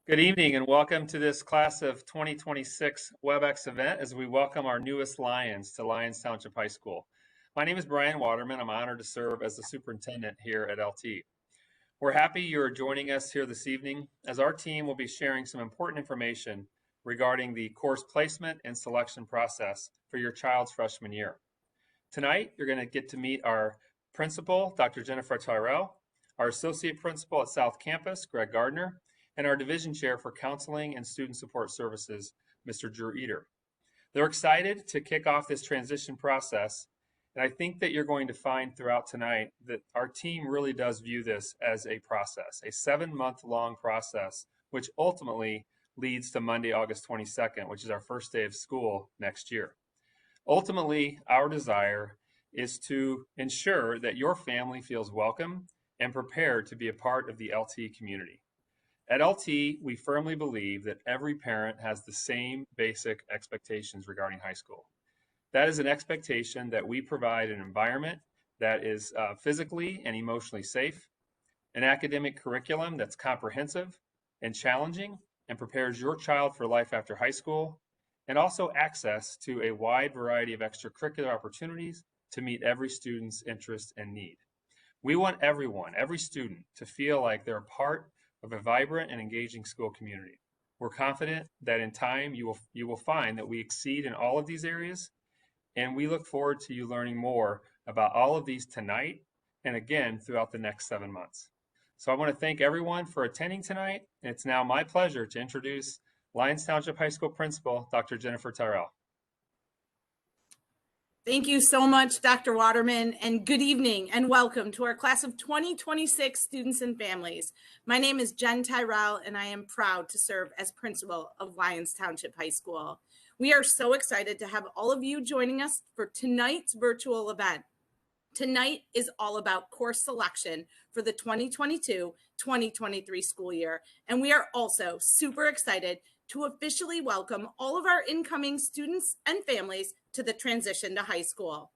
Good evening and welcome to this class of 2026 WebEx event as we welcome our newest Lions to Lyons Township High School. My name is Brian Waterman. I'm honored to serve as the superintendent here at LT. We're happy you're joining us here this evening as our team will be sharing some important information regarding the course placement and selection process for your child's freshman year. Tonight, you're going to get to meet our principal, Dr. Jennifer Tyrell, our associate principal at South Campus, Greg Gardner, and our division chair for counseling and student support services, Mr. Drew Eater. They're excited to kick off this transition process, and I think that you're going to find throughout tonight that our team really does view this as a process, a 7-month-long process, which ultimately leads to Monday, August 22nd, which is our first day of school next year. Ultimately, our desire is to ensure that your family feels welcome and prepared to be a part of the LT community. At LT, we firmly believe that every parent has the same basic expectations regarding high school. That is an expectation that we provide an environment that is physically and emotionally safe, an academic curriculum that's comprehensive and challenging and prepares your child for life after high school, and also access to a wide variety of extracurricular opportunities to meet every student's interest and need. We want everyone, every student, to feel like they're a part of a vibrant and engaging school community. We're confident that in time you will find that we exceed in all of these areas, and we look forward to you learning more about all of these tonight and again throughout the next 7 months. So I want to thank everyone for attending tonight, and it's now my pleasure to introduce Lyons Township High School Principal, Dr. Jennifer Tyrell. Thank you so much, Dr. Waterman, and good evening and welcome to our class of 2026 students and families. My name is Jen Tyrell, and I am proud to serve as principal of Lyons Township High School. We are so excited to have all of you joining us for tonight's virtual event. Tonight is all about course selection for the 2022-2023 school year, and we are also super excited to officially welcome all of our incoming students and families to the transition to high school.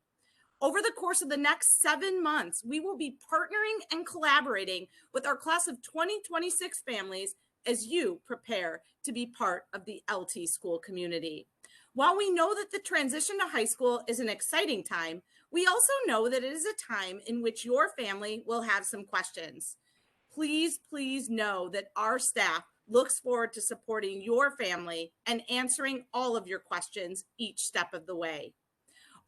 Over the course of the next 7 months, we will be partnering and collaborating with our class of 2026 families as you prepare to be part of the LT school community. While we know that the transition to high school is an exciting time, we also know that it is a time in which your family will have some questions. Please know that our staff looks forward to supporting your family and answering all of your questions each step of the way.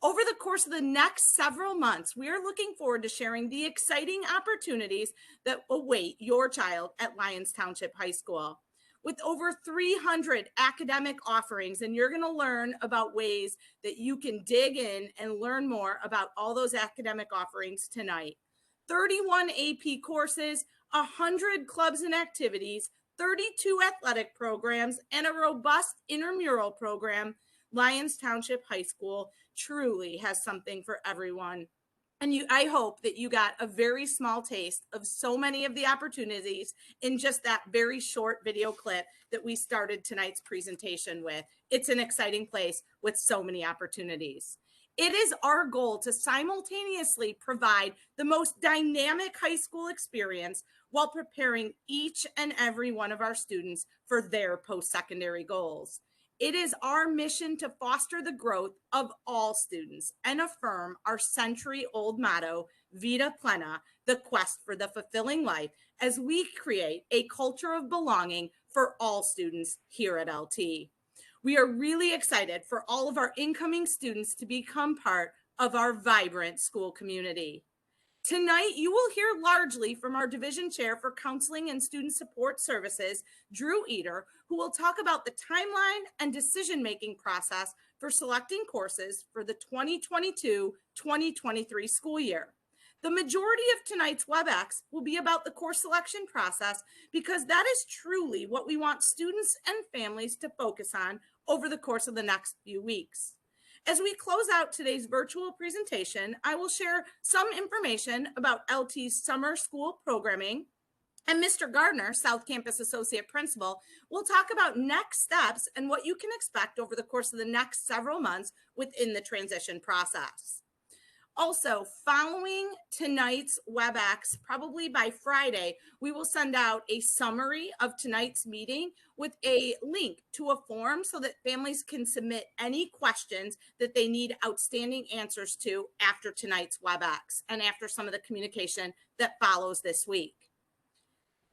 Over the course of the next several months, we are looking forward to sharing the exciting opportunities that await your child at Lyons Township High School. With over 300 academic offerings, and you're going to learn about ways that you can dig in and learn more about all those academic offerings tonight. 31 AP courses, 100 clubs and activities, 32 athletic programs, and a robust intramural program, Lyons Township High School truly has something for everyone. And I hope that you got a very small taste of so many of the opportunities in just that very short video clip that we started tonight's presentation with. It's an exciting place with so many opportunities. It is our goal to simultaneously provide the most dynamic high school experience while preparing each and every one of our students for their post-secondary goals. It is our mission to foster the growth of all students and affirm our century-old motto, Vita Plena, the quest for the fulfilling life, as we create a culture of belonging for all students here at LT. We are really excited for all of our incoming students to become part of our vibrant school community. Tonight, you will hear largely from our division chair for counseling and student support services, Drew Eater, who will talk about the timeline and decision-making process for selecting courses for the 2022-2023 school year. The majority of tonight's WebEx will be about the course selection process because that is truly what we want students and families to focus on over the course of the next few weeks. As we close out today's virtual presentation, I will share some information about LT's summer school programming, and Mr. Gardner, South Campus Associate Principal, will talk about next steps and what you can expect over the course of the next several months within the transition process. Also, following tonight's WebEx, probably by Friday, we will send out a summary of tonight's meeting with a link to a form so that families can submit any questions that they need outstanding answers to after tonight's WebEx and after some of the communication that follows this week.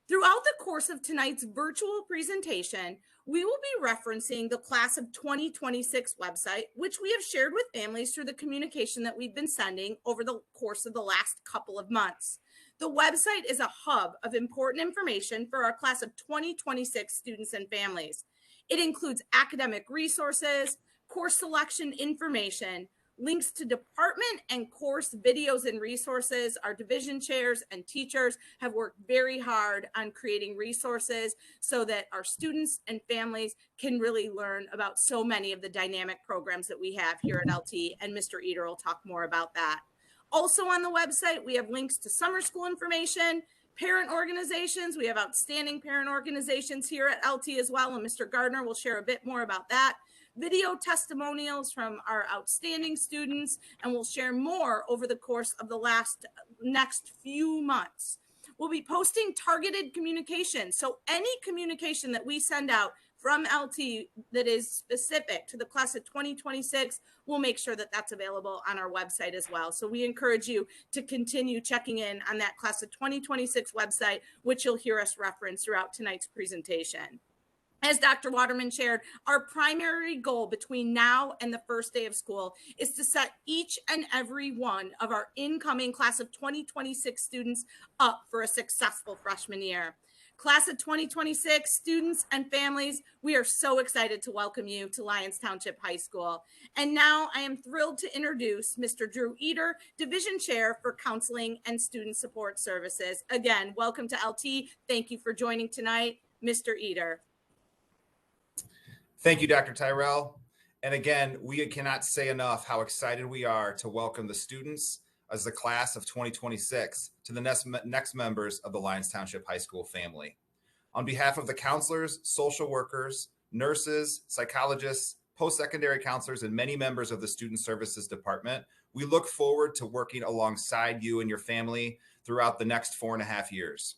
Throughout the course of tonight's virtual presentation, we will be referencing the Class of 2026 website, which we have shared with families through the communication that we've been sending over the course of the last couple of months. The website is a hub of important information for our Class of 2026 students and families. It includes academic resources, course selection information, links to department and course videos and resources. Our division chairs and teachers have worked very hard on creating resources so that our students and families can really learn about so many of the dynamic programs that we have here at LT, and Mr. Eder will talk more about that. Also on the website, we have links to summer school information, parent organizations. We have outstanding parent organizations here at LT as well, and Mr. Gardner will share a bit more about that. Video testimonials from our outstanding students, and we'll share more over the course of the next few months. We'll be posting targeted communication. So any communication that we send out from LT that is specific to the Class of 2026, we'll make sure that that's available on our website as well. So we encourage you to continue checking in on that Class of 2026 website, which you'll hear us reference throughout tonight's presentation. As Dr. Waterman shared, our primary goal between now and the first day of school is to set each and every one of our incoming Class of 2026 students up for a successful freshman year. Class of 2026 students and families, we are so excited to welcome you to Lyons Township High School. And now I am thrilled to introduce Mr. Drew Eder, Division Chair for Counseling and Student Support Services. Again, welcome to LT. Thank you for joining tonight, Mr. Eder. Thank you, Dr. Tyrell. And again, we cannot say enough how excited we are to welcome the students as the Class of 2026 to the next members of the Lyons Township High School family. On behalf of the counselors, social workers, nurses, psychologists, post-secondary counselors, and many members of the Student Services Department, we look forward to working alongside you and your family throughout the next 4.5 years.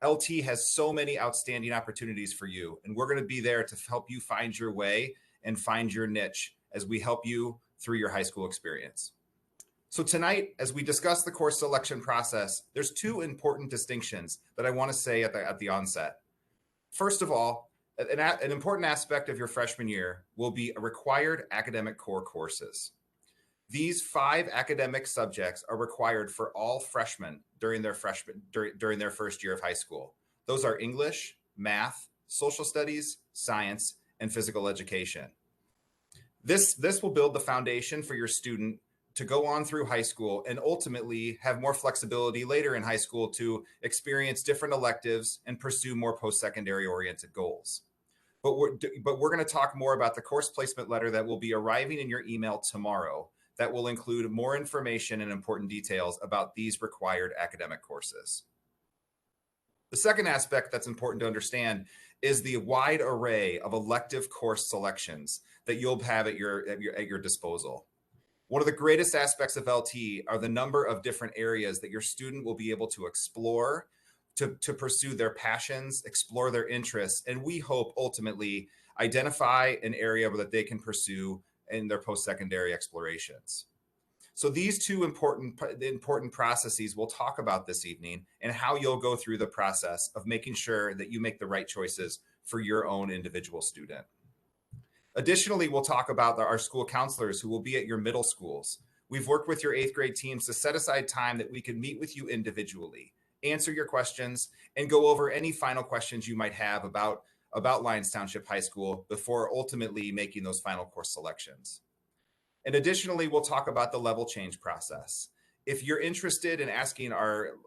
LT has so many outstanding opportunities for you, and we're going to be there to help you find your way and find your niche as we help you through your high school experience. So tonight, as we discuss the course selection process, there's two important distinctions that I want to say at the onset. First of all, an important aspect of your freshman year will be required academic core courses. These 5 academic subjects are required for all freshmen during their first year of high school. Those are English, math, social studies, science, and physical education. This will build the foundation for your student to go on through high school and ultimately have more flexibility later in high school to experience different electives and pursue more post-secondary oriented goals. But we're going to talk more about the course placement letter that will be arriving in your email tomorrow that will include more information and important details about these required academic courses. The second aspect that's important to understand is the wide array of elective course selections that you'll have at your disposal. One of the greatest aspects of LT are the number of different areas that your student will be able to explore, to pursue their passions, explore their interests, and we hope ultimately identify an area that they can pursue in their post-secondary explorations. So these two important processes we'll talk about this evening and how you'll go through the process of making sure that you make the right choices for your own individual student. Additionally, we'll talk about our school counselors who will be at your middle schools. We've worked with your 8th grade teams to set aside time that we can meet with you individually, answer your questions, and go over any final questions you might have about Lyons Township High School before ultimately making those final course selections. And additionally, we'll talk about the level change process. If you're interested in asking our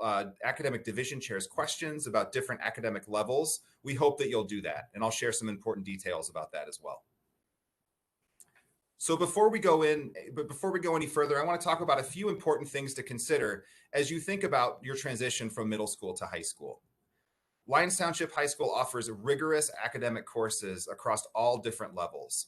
academic division chairs questions about different academic levels, we hope that you'll do that. And I'll share some important details about that as well. So before we go any further, I want to talk about a few important things to consider as you think about your transition from middle school to high school. Lyons Township High School offers rigorous academic courses across all different levels.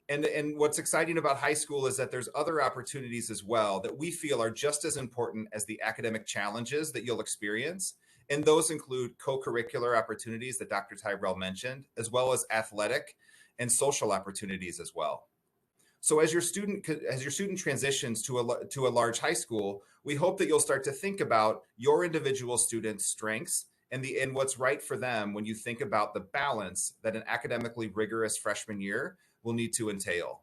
And what's exciting about high school is that there's other opportunities as well that we feel are just as important as the academic challenges that you'll experience. And those include co-curricular opportunities that Dr. Tyrell mentioned, as well as athletic and social opportunities as well. So as your student transitions to a large high school, we hope that you'll start to think about your individual students' strengths and what's right for them when you think about the balance that an academically rigorous freshman year will need to entail.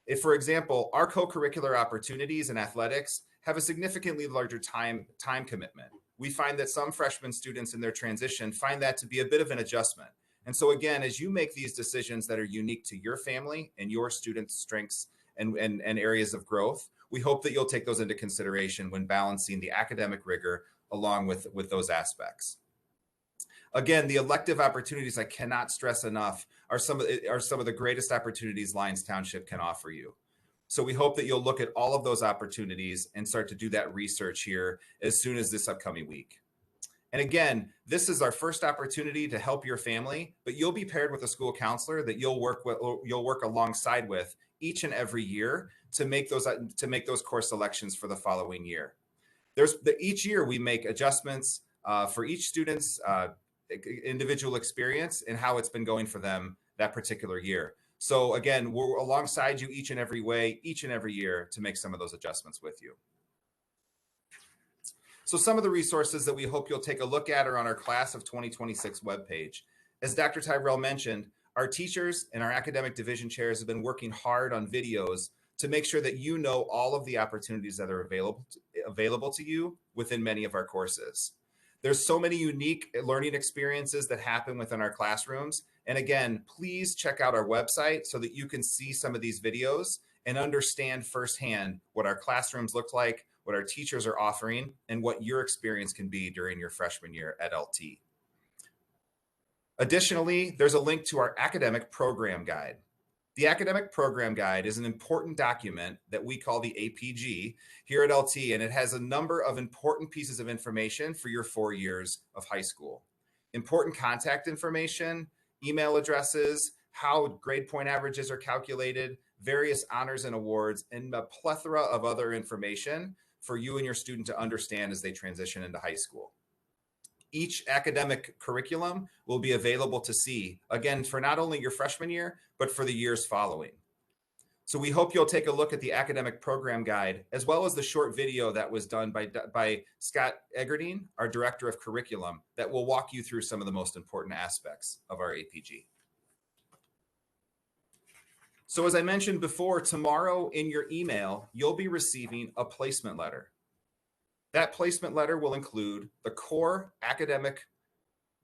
If, for example, our co-curricular opportunities in athletics have a significantly larger time commitment, we find that some freshman students in their transition find that to be a bit of an adjustment. And so again, as you make these decisions that are unique to your family and your students' strengths and areas of growth, we hope that you'll take those into consideration when balancing the academic rigor along with those aspects. Again, the elective opportunities, I cannot stress enough, are some of the greatest opportunities Lyons Township can offer you. So we hope that you'll look at all of those opportunities and start to do that research here as soon as this upcoming week. And again, this is our first opportunity to help your family, but you'll be paired with a school counselor that you'll work alongside with each and every year to make those course selections for the following year. Each year we make adjustments for each student's individual experience and how it's been going for them that particular year. So again, we're alongside you each and every year to make some of those adjustments with you. So some of the resources that we hope you'll take a look at are on our Class of 2026 webpage. As Dr. Tyrell mentioned, our teachers and our academic division chairs have been working hard on videos to make sure that you know all of the opportunities that are available to you within many of our courses. There's so many unique learning experiences that happen within our classrooms. And again, please check out our website so that you can see some of these videos and understand firsthand what our classrooms look like, what our teachers are offering, and what your experience can be during your freshman year at LT. Additionally, there's a link to our academic program guide. The academic program guide is an important document that we call the APG here at LT, and it has a number of important pieces of information for your 4 years of high school. Important contact information, email addresses, how grade point averages are calculated, various honors and awards, and a plethora of other information for you and your student to understand as they transition into high school. Each academic curriculum will be available to see, again, for not only your freshman year, but for the years following. So we hope you'll take a look at the academic program guide, as well as the short video that was done by Scott Egerdine, our Director of Curriculum, that will walk you through some of the most important aspects of our APG. So as I mentioned before, tomorrow in your email, you'll be receiving a placement letter. That placement letter will include the core academic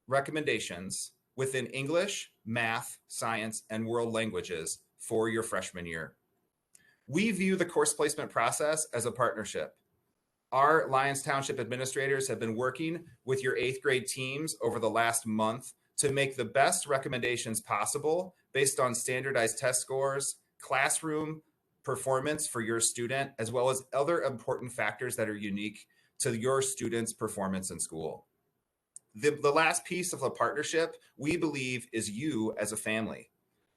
recommendations within English, math, science, and world languages for your freshman year. We view the course placement process as a partnership. Our Lyons Township administrators have been working with your 8th grade teams over the last month to make the best recommendations possible based on standardized test scores, classroom performance for your student, as well as other important factors that are unique to your student's performance in school. The last piece of the partnership, we believe, is you as a family.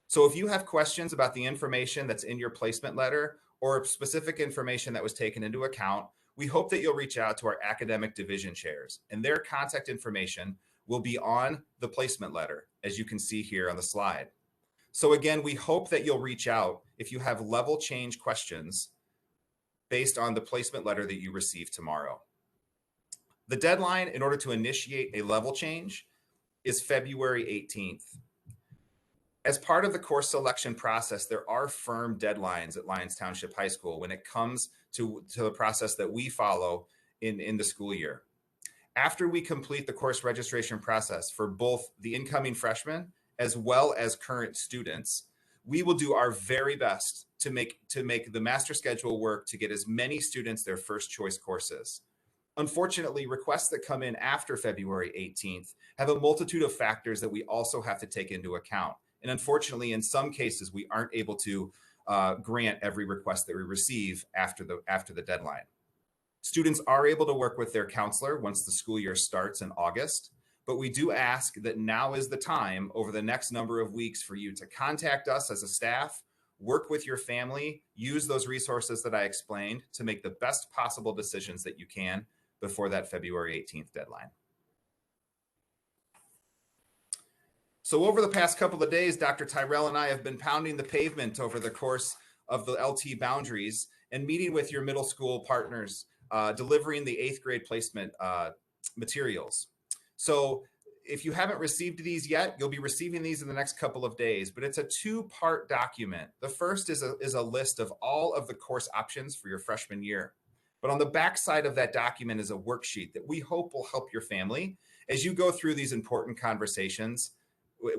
So if you have questions about the information that's in your placement letter or specific information that was taken into account, we hope that you'll reach out to our academic division chairs, and their contact information will be on the placement letter, as you can see here on the slide. So again, we hope that you'll reach out if you have level change questions based on the placement letter that you receive tomorrow. The deadline in order to initiate a level change is February 18th. As part of the course selection process, there are firm deadlines at Lyons Township High School when it comes to the process that we follow in the school year. After we complete the course registration process for both the incoming freshmen as well as current students, we will do our very best to make the master schedule work to get as many students their first choice courses. Unfortunately, requests that come in after February 18th have a multitude of factors that we also have to take into account. And unfortunately, in some cases, we aren't able to grant every request that we receive after the deadline. Students are able to work with their counselor once the school year starts in August, but we do ask that now is the time over the next number of weeks for you to contact us as a staff, work with your family, use those resources that I explained to make the best possible decisions that you can before that February 18th deadline. So over the past couple of days, Dr. Tyrell and I have been pounding the pavement over the course of the LT boundaries and meeting with your middle school partners, delivering the 8th grade placement materials. So if you haven't received these yet, you'll be receiving these in the next couple of days, but it's a 2-part document. The first is a list of all of the course options for your freshman year. But on the back side of that document is a worksheet that we hope will help your family as you go through these important conversations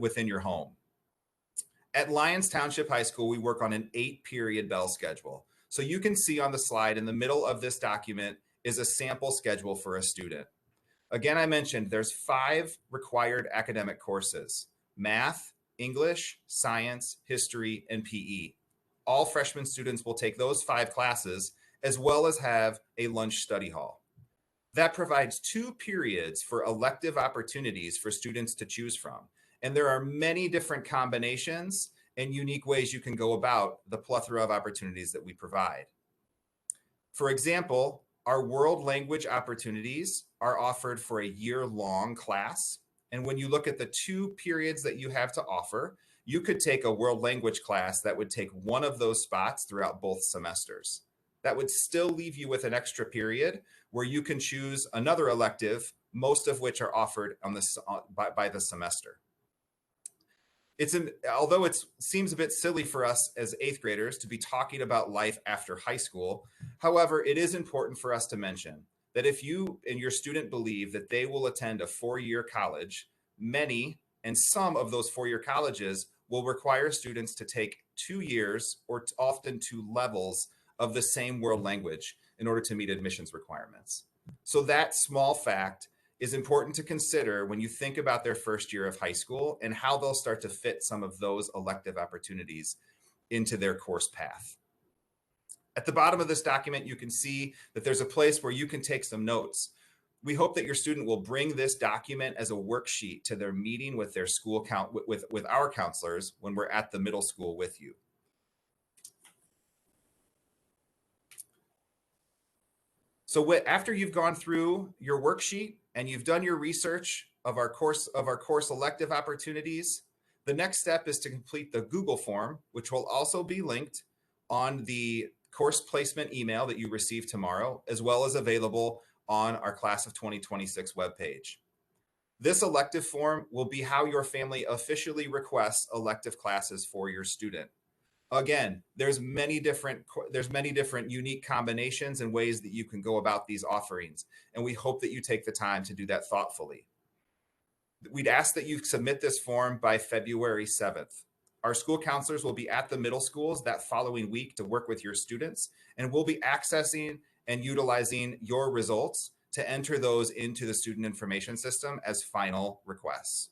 within your home. At Lyons Township High School, we work on an 8-period bell schedule. So you can see on the slide in the middle of this document is a sample schedule for a student. Again, I mentioned there's 5 required academic courses: math, English, science, history, and PE. All freshman students will take those 5 classes, as well as have a lunch study hall. That provides 2 periods for elective opportunities for students to choose from. And there are many different combinations and unique ways you can go about the plethora of opportunities that we provide. For example, our world language opportunities are offered for a year-long class. And when you look at the 2 periods that you have to offer, you could take a world language class that would take one of those spots throughout both semesters. That would still leave you with an extra period where you can choose another elective, most of which are offered on this by the semester. Although it seems a bit silly for us as 8th graders to be talking about life after high school, however, it is important for us to mention that if you and your student believe that they will attend a 4-year college, many and some of those 4-year colleges will require students to take 2 years or often 2 levels of the same world language in order to meet admissions requirements. So that small fact is important to consider when you think about their first year of high school and how they'll start to fit some of those elective opportunities into their course path. At the bottom of this document, you can see that there's a place where you can take some notes. We hope that your student will bring this document as a worksheet to their meeting with their school with our counselors when we're at the middle school with you. So after you've gone through your worksheet and you've done your research of our course elective opportunities, the next step is to complete the Google form, which will also be linked on the course placement email that you receive tomorrow, as well as available on our Class of 2026 webpage. This elective form will be how your family officially requests elective classes for your student. Again, there's many different unique combinations and ways that you can go about these offerings, and we hope that you take the time to do that thoughtfully. We'd ask that you submit this form by February 7th. Our school counselors will be at the middle schools that following week to work with your students, and we'll be accessing and utilizing your results to enter those into the student information system as final requests.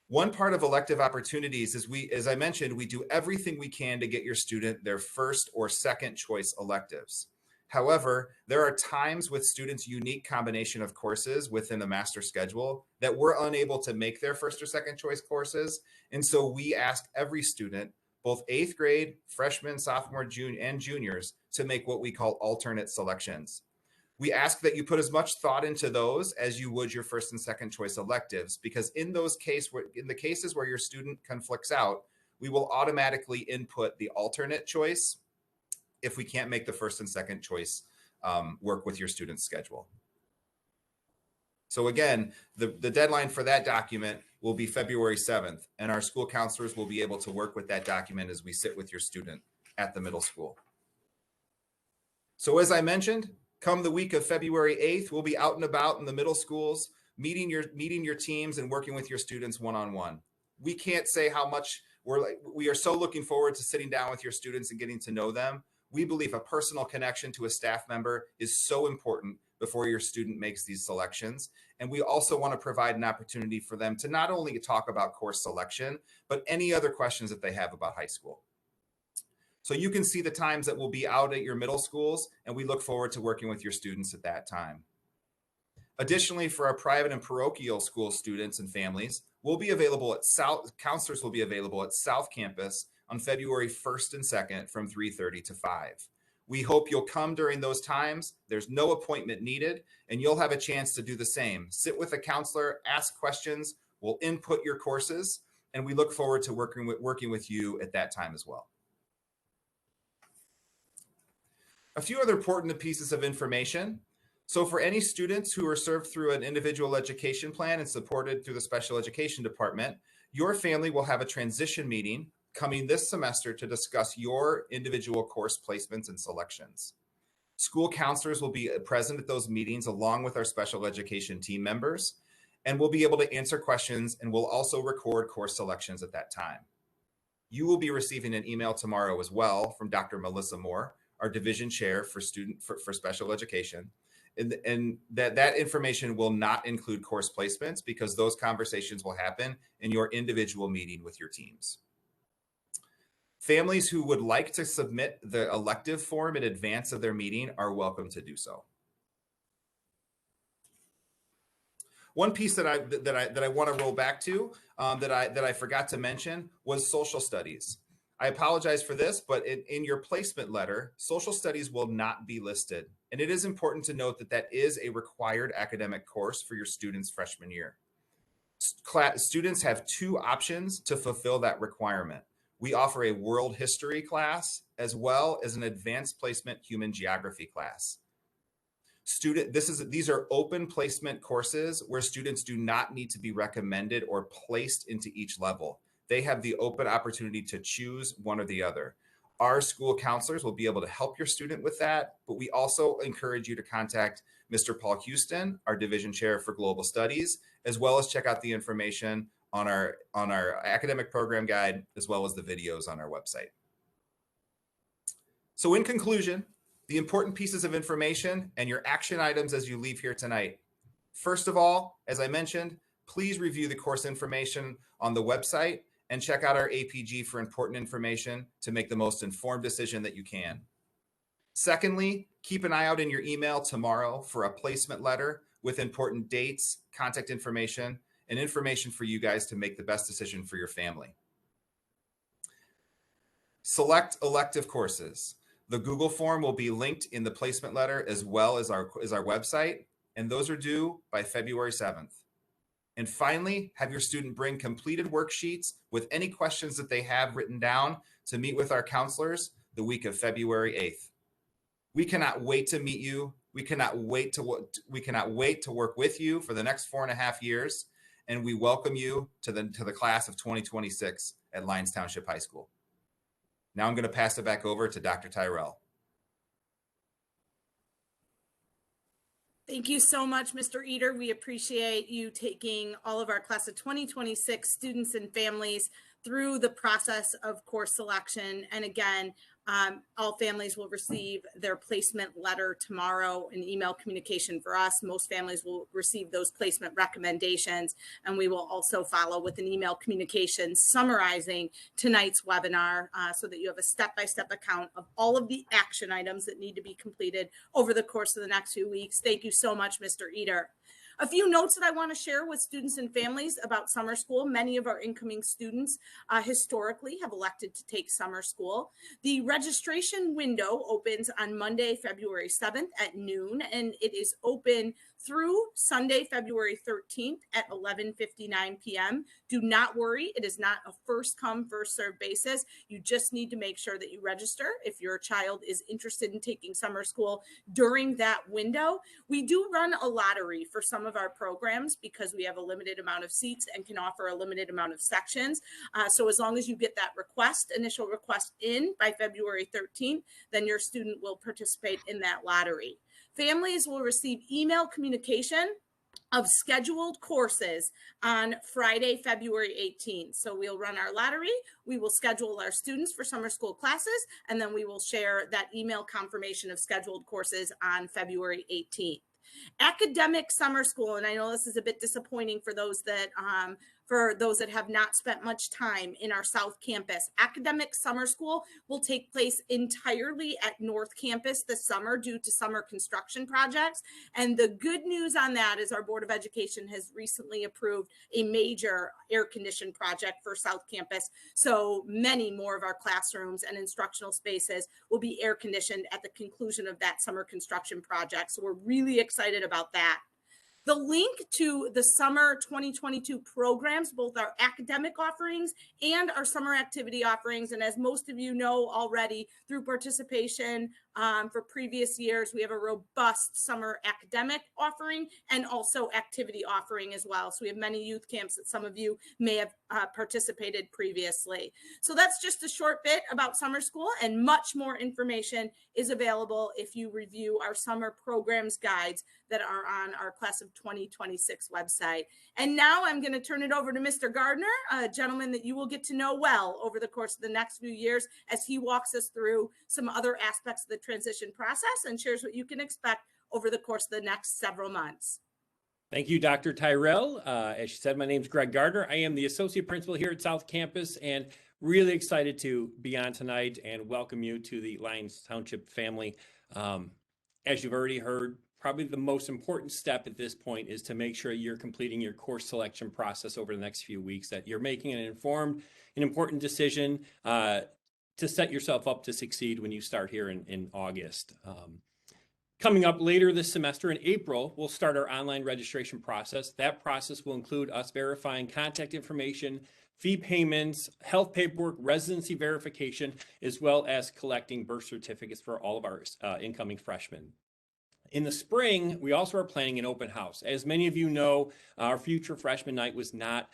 One part of elective opportunities is as I mentioned, we do everything we can to get your student their first or second choice electives. However, there are times with students' unique combination of courses within the master schedule that we're unable to make their first or second choice courses. And so we ask every student, both 8th grade, freshmen, sophomore, junior, and juniors, to make what we call alternate selections. We ask that you put as much thought into those as you would your first and second choice electives, because in the cases where your student conflicts out, we will automatically input the alternate choice if we can't make the first and second choice work with your student's schedule. So again, the deadline for that document will be February 7th, and our school counselors will be able to work with that document as we sit with your student at the middle school. So as I mentioned, come the week of February 8th, we'll be out and about in the middle schools, meeting your teams and working with your students one-on-one. We can't say how much we are so looking forward to sitting down with your students and getting to know them. We believe a personal connection to a staff member is so important before your student makes these selections. And we also want to provide an opportunity for them to not only talk about course selection, but any other questions that they have about high school. So you can see the times that we'll be out at your middle schools, and we look forward to working with your students at that time. Additionally, for our private and parochial school students and families, counselors will be available at South Campus on February 1st and 2nd from 3:30 to 5. We hope you'll come during those times. There's no appointment needed, and you'll have a chance to do the same. Sit with a counselor, ask questions, we'll input your courses, and we look forward to working with you at that time as well. A few other important pieces of information. So for any students who are served through an individual education plan and supported through the special education department, your family will have a transition meeting coming this semester to discuss your individual course placements and selections. School counselors will be present at those meetings along with our special education team members, and we'll be able to answer questions, and we'll also record course selections at that time. You will be receiving an email tomorrow as well from Dr. Melissa Moore, our division chair for special education. And that information will not include course placements because those conversations will happen in your individual meeting with your teams. Families who would like to submit the elective form in advance of their meeting are welcome to do so. One piece that I want to roll back to that I forgot to mention was social studies. I apologize for this, but in your placement letter, social studies will not be listed. And it is important to note that that is a required academic course for your students' freshman year. Students have two options to fulfill that requirement. We offer a world history class as well as an advanced placement human geography class. These are open placement courses where students do not need to be recommended or placed into each level. They have the open opportunity to choose one or the other. Our school counselors will be able to help your student with that, but we also encourage you to contact Mr. Paul Houston, our division chair for global studies, as well as check out the information on our academic program guide, as well as the videos on our website. So in conclusion, the important pieces of information and your action items as you leave here tonight. First of all, as I mentioned, please review the course information on the website and check out our APG for important information to make the most informed decision that you can. Secondly, keep an eye out in your email tomorrow for a placement letter with important dates, contact information, and information for you guys to make the best decision for your family. Select elective courses. The Google form will be linked in the placement letter as well as our website, and those are due by February 7th. And finally, have your student bring completed worksheets with any questions that they have written down to meet with our counselors the week of February 8th. We cannot wait to meet you. We cannot wait to work with you for the next 4.5 years, and we welcome you to the class of 2026 at Lyons Township High School. Now I'm going to pass it back over to Dr. Tyrell. Thank you so much, Mr. Eder. We appreciate you taking all of our class of 2026 students and families through the process of course selection. And again, all families will receive their placement letter tomorrow, an email communication for us. Most families will receive those placement recommendations, and we will also follow with an email communication summarizing tonight's webinar so that you have a step-by-step account of all of the action items that need to be completed over the course of the next few weeks. Thank you so much, Mr. Eder. A few notes that I want to share with students and families about summer school. Many of our incoming students historically have elected to take summer school. The registration window opens on Monday, February 7th at noon, and it is open through Sunday, February 13th at 11:59 p.m. Do not worry, it is not a first come, first served basis. You just need to make sure that you register if your child is interested in taking summer school during that window. We do run a lottery for some of our programs because we have a limited amount of seats and can offer a limited amount of sections. So as long as you get that initial request in by February 13th, then your student will participate in that lottery. Families will receive email communication of scheduled courses on Friday, February 18th. So we'll run our lottery, we will schedule our students for summer school classes, and then we will share that email confirmation of scheduled courses on February 18th. Academic summer school, and I know this is a bit disappointing for those that for those that have not spent much time in our South Campus. Academic Summer School will take place entirely at North Campus this summer due to summer construction projects. And the good news on that is our Board of Education has recently approved a major air conditioning project for South Campus. So many more of our classrooms and instructional spaces will be air conditioned at the conclusion of that summer construction project. So we're really excited about that. The link to the summer 2022 programs, both our academic offerings and our summer activity offerings. And as most of you know already through participation for previous years, we have a robust summer academic offering and also activity offering as well. So we have many youth camps that some of you may have participated previously. So that's just a short bit about summer school, and much more information is available if you review our summer programs guides that are on our class of 2026 website. And now I'm going to turn it over to Mr. Gardner, a gentleman that you will get to know well over the course of the next few years as he walks us through some other aspects of the transition process and shares what you can expect over the course of the next several months. Thank you, Dr. Tyrell. As she said, my name is Greg Gardner. I am the Associate Principal here at South Campus and really excited to be on tonight and welcome you to the Lyons Township family. As you've already heard, probably the most important step at this point is to make sure you're completing your course selection process over the next few weeks, that you're making an informed and important decision to set yourself up to succeed when you start here in August. Coming up later this semester in April, we'll start our online registration process. That process will include us verifying contact information, fee payments, health paperwork, residency verification, as well as collecting birth certificates for all of our incoming freshmen. In the spring, we also are planning an open house. As many of you know, our future freshman night was not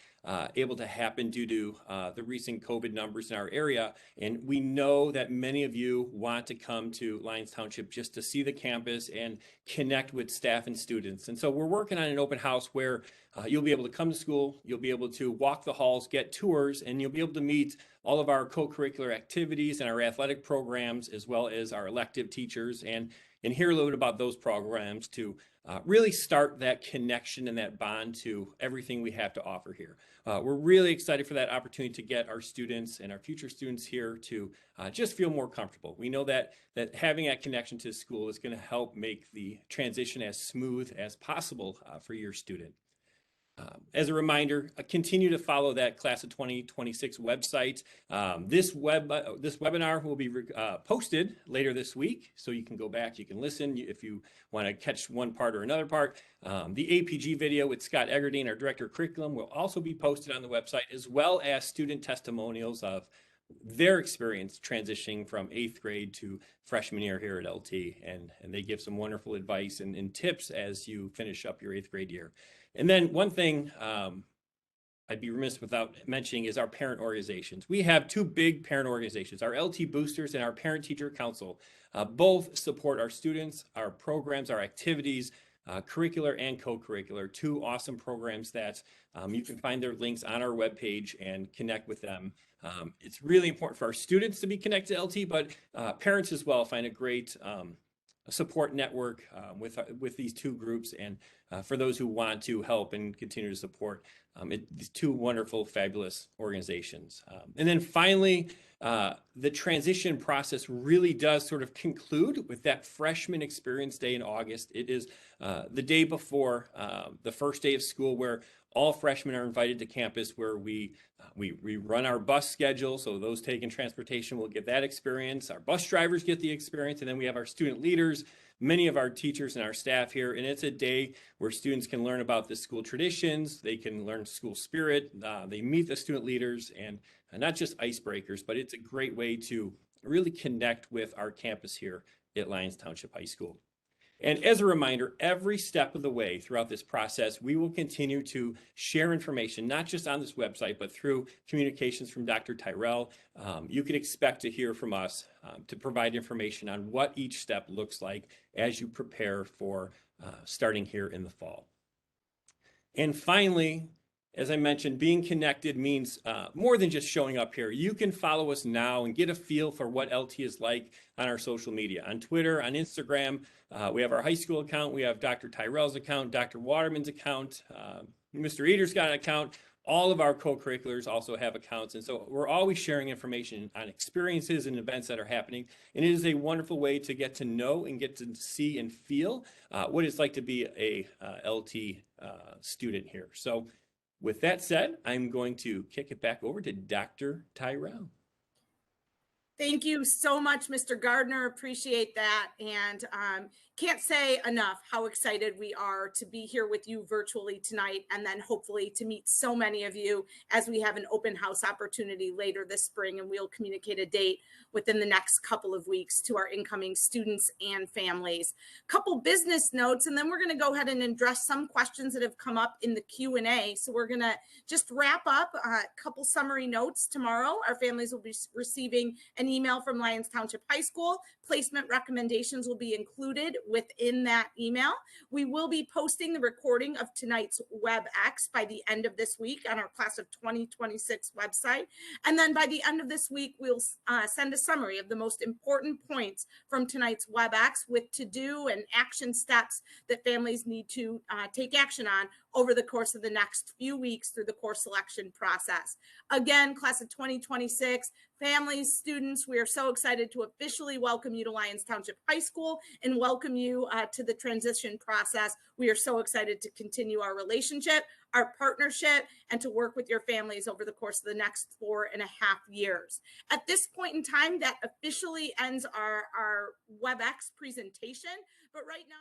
able to happen due to the recent COVID numbers in our area. And we know that many of you want to come to Lyons Township just to see the campus and connect with staff and students. And so we're working on an open house where you'll be able to come to school, you'll be able to walk the halls, get tours, and you'll be able to meet all of our co-curricular activities and our athletic programs, as well as our elective teachers, and hear a little bit about those programs to really start that connection and that bond to everything we have to offer here. We're really excited for that opportunity to get our students and our future students here to just feel more comfortable. We know that having that connection to school is going to help make the transition as smooth as possible for your student. As a reminder, continue to follow that Class of 2026 website. This webinar will be posted later this week, so you can go back, you can listen if you want to catch one part or another part. The APG video with Scott Eggerdine, our Director of Curriculum, will also be posted on the website, as well as student testimonials of their experience transitioning from 8th grade to freshman year here at LT. And they give some wonderful advice and tips as you finish up your 8th grade year. And then one thing I'd be remiss without mentioning is our parent organizations. We have two big parent organizations, our LT Boosters and our Parent Teacher Council. Both support our students, our programs, our activities, curricular and co-curricular, two awesome programs that you can find their links on our webpage and connect with them. It's really important for our students to be connected to LT, but parents as well find a great support network with these two groups, and for those who want to help and continue to support these two wonderful, fabulous organizations. And then finally, the transition process really does sort of conclude with that freshman experience day in August. It is the day before the first day of school, where all freshmen are invited to campus, where we run our bus schedule. So those taking transportation will get that experience. Our bus drivers get the experience. And then we have our student leaders, many of our teachers and our staff here. And it's a day where students can learn about the school traditions. They can learn school spirit. They meet the student leaders, and not just icebreakers, but it's a great way to really connect with our campus here at Lyons Township High School. And as a reminder, every step of the way throughout this process, we will continue to share information, not just on this website, but through communications from Dr. Tyrell. You can expect to hear from us to provide information on what each step looks like as you prepare for starting here in the fall. And finally, as I mentioned, being connected means more than just showing up here. You can follow us now and get a feel for what LT is like on our social media, on Twitter, on Instagram. We have our high school account. We have Dr. Tyrell's account, Dr. Waterman's account. Mr. Eater's got an account. all of our co-curriculars also have accounts. And so we're always sharing information on experiences and events that are happening. And it is a wonderful way to get to know and get to see and feel what it's like to be a LT student here. So with that said, I'm going to kick it back over to Dr. Tyrell. Thank you so much, Mr. Gardner. Appreciate that. And can't say enough how excited we are to be here with you virtually tonight, and then hopefully to meet so many of you as we have an open house opportunity later this spring, and we'll communicate a date within the next couple of weeks to our incoming students and families. Couple business notes, and then we're going to go ahead and address some questions that have come up in the Q&A. So we're going to just wrap up a couple summary notes tomorrow. Our families will be receiving an email from Lyons Township High School. Placement recommendations will be included within that email. We will be posting the recording of tonight's WebEx by the end of this week on our Class of 2026 website. And then by the end of this week, we'll send a summary of the most important points from tonight's WebEx with to-do and action steps that families need to take action on over the course of the next few weeks through the course selection process. Again, Class of 2026, families, students, we are so excited to officially welcome you to Lyons Township High School and welcome you to the transition process. We are so excited to continue our relationship, our partnership, and to work with your families over the course of the next 4.5 years. At this point in time, that officially ends our WebEx presentation, but right now,